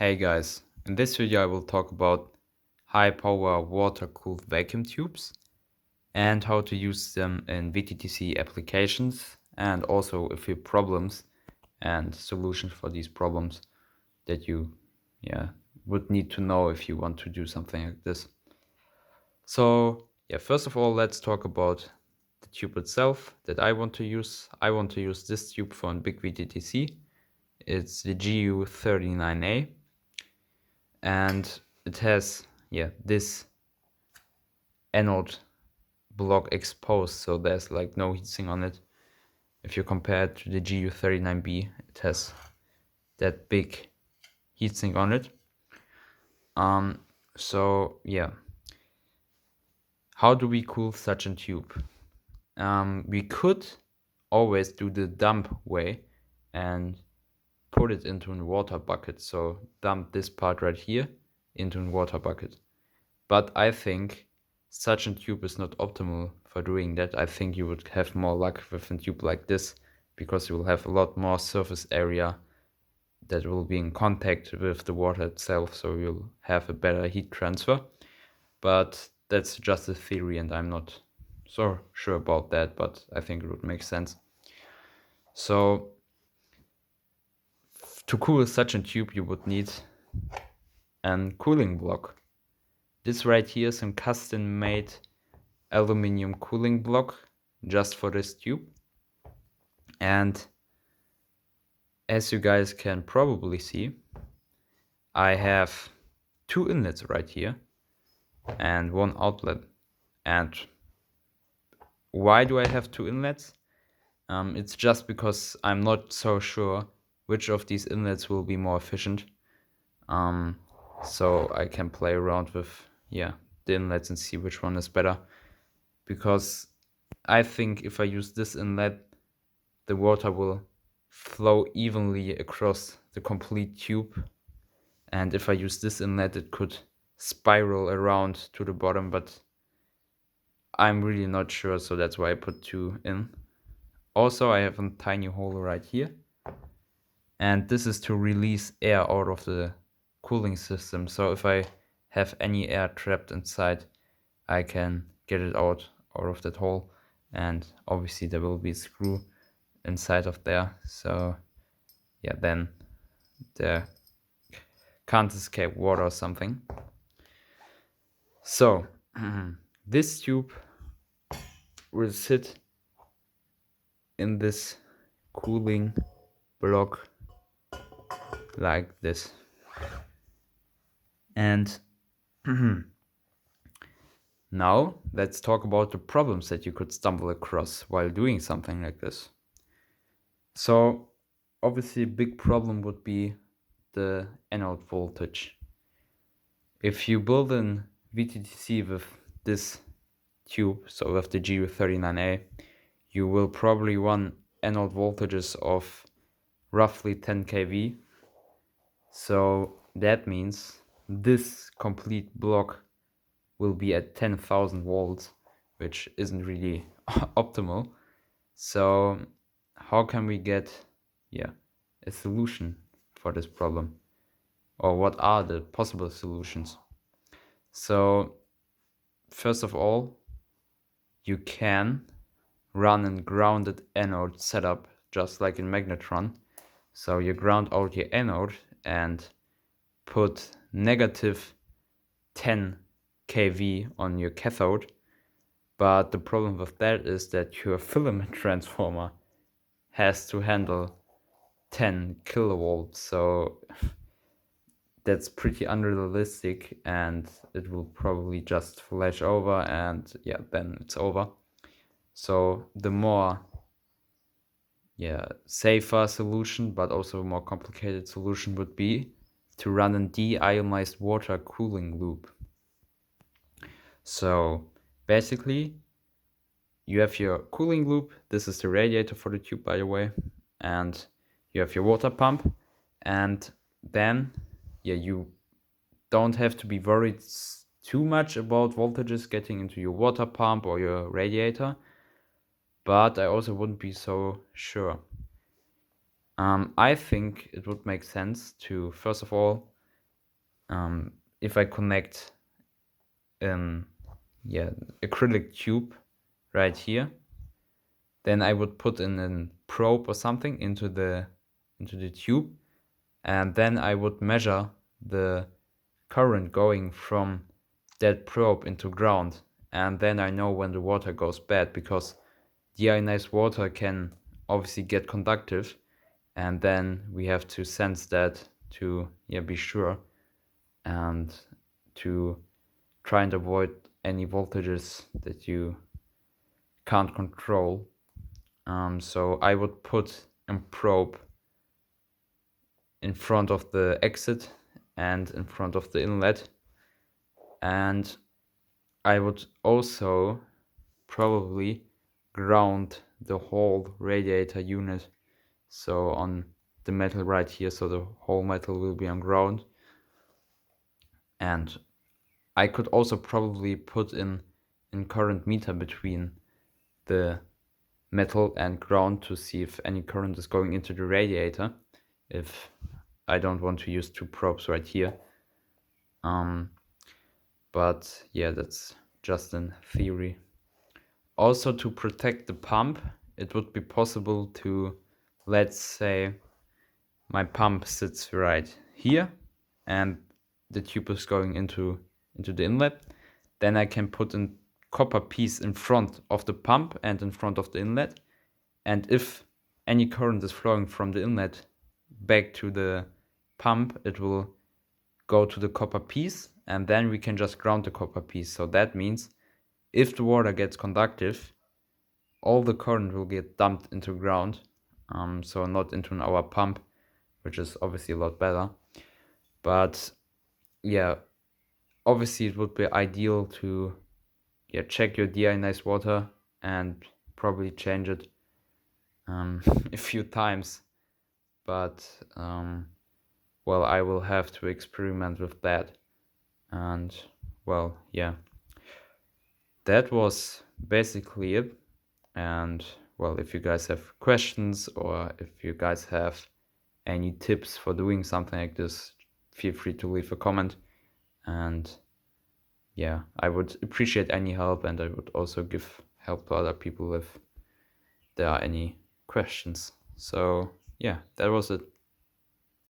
Hey guys, in this video I will talk about high power water cooled vacuum tubes and how to use them in VTTC applications, and also a few problems and solutions for these problems that you would need to know if you want to do something like this. So first of all, let's talk about the tube itself that I want to use. I want to use this tube for a big VTTC. It's the GU39A. And it has this anode block exposed, so there's like no heatsink on it. If you compare it to the GU39B, it has that big heatsink on it. So how do we cool such a tube? We could always do the dump way and put it into a water bucket. So dump this part right here into a water bucket. But I think such a tube is not optimal for doing that. I think you would have more luck with a tube like this, because you will have a lot more surface area that will be in contact with the water itself, so you'll have a better heat transfer. But that's just a theory and I'm not so sure about that, but I think it would make sense. So to cool such a tube you would need a cooling block. This right here is a custom made aluminum cooling block just for this tube. And as you guys can probably see, I have two inlets right here and one outlet. And why do I have two inlets? It's just because I'm not so sure which of these inlets will be more efficient. So I can play around with the inlets and see which one is better. Because I think if I use this inlet, the water will flow evenly across the complete tube. And if I use this inlet, it could spiral around to the bottom, but I'm really not sure, so that's why I put two in. Also, I have a tiny hole right here. And this is to release air out of the cooling system. So if I have any air trapped inside, I can get it out of that hole. And obviously there will be a screw inside of there. So then there can't escape water or something. So this tube will sit in this cooling block like this. And now let's talk about the problems that you could stumble across while doing something like this. So obviously a big problem would be the anode voltage. If you build an VTTC with this tube, so with the GU39A, you will probably run anode voltages of roughly 10 kV. So that means this complete block will be at 10,000 volts, which isn't really optimal. So how can we get a solution for this problem? Or what are the possible solutions? So first of all, you can run a grounded anode setup just like in magnetron. So you ground out your anode and put negative 10 kV on your cathode. But the problem with that is that your filament transformer has to handle 10 kilovolts. So that's pretty unrealistic and it will probably just flash over and then it's over. So the more safer solution, but also a more complicated solution, would be to run a deionized water cooling loop. So basically you have your cooling loop. This is the radiator for the tube, by the way, and you have your water pump, and then you don't have to be worried too much about voltages getting into your water pump or your radiator, but I also wouldn't be so sure. I think it would make sense to, first of all, if I connect an acrylic tube right here, then I would put in a probe or something into the tube, and then I would measure the current going from that probe into ground, and then I know when the water goes bad, because deionized water can obviously get conductive, and then we have to sense that to be sure, and to try and avoid any voltages that you can't control. So I would put a probe in front of the exit and in front of the inlet, and I would also probably ground the whole radiator unit, so on the metal right here, so the whole metal will be on ground. And I could also probably put in current meter between the metal and ground to see if any current is going into the radiator, if I don't want to use two probes right here. But yeah, that's just in theory. Also, to protect the pump, it would be possible to, let's say my pump sits right here and the tube is going into the inlet, then I can put a copper piece in front of the pump and in front of the inlet, and if any current is flowing from the inlet back to the pump, it will go to the copper piece, and then we can just ground the copper piece. So that means if the water gets conductive, all the current will get dumped into ground, so not into our pump, which is obviously a lot better. But yeah, obviously it would be ideal to check your deionized water and probably change it a few times. But well, I will have to experiment with that. And well, yeah, that was basically it. And well, if you guys have questions or if you guys have any tips for doing something like this, feel free to leave a comment. And yeah, I would appreciate any help, and I would also give help to other people if there are any questions. So yeah, that was it.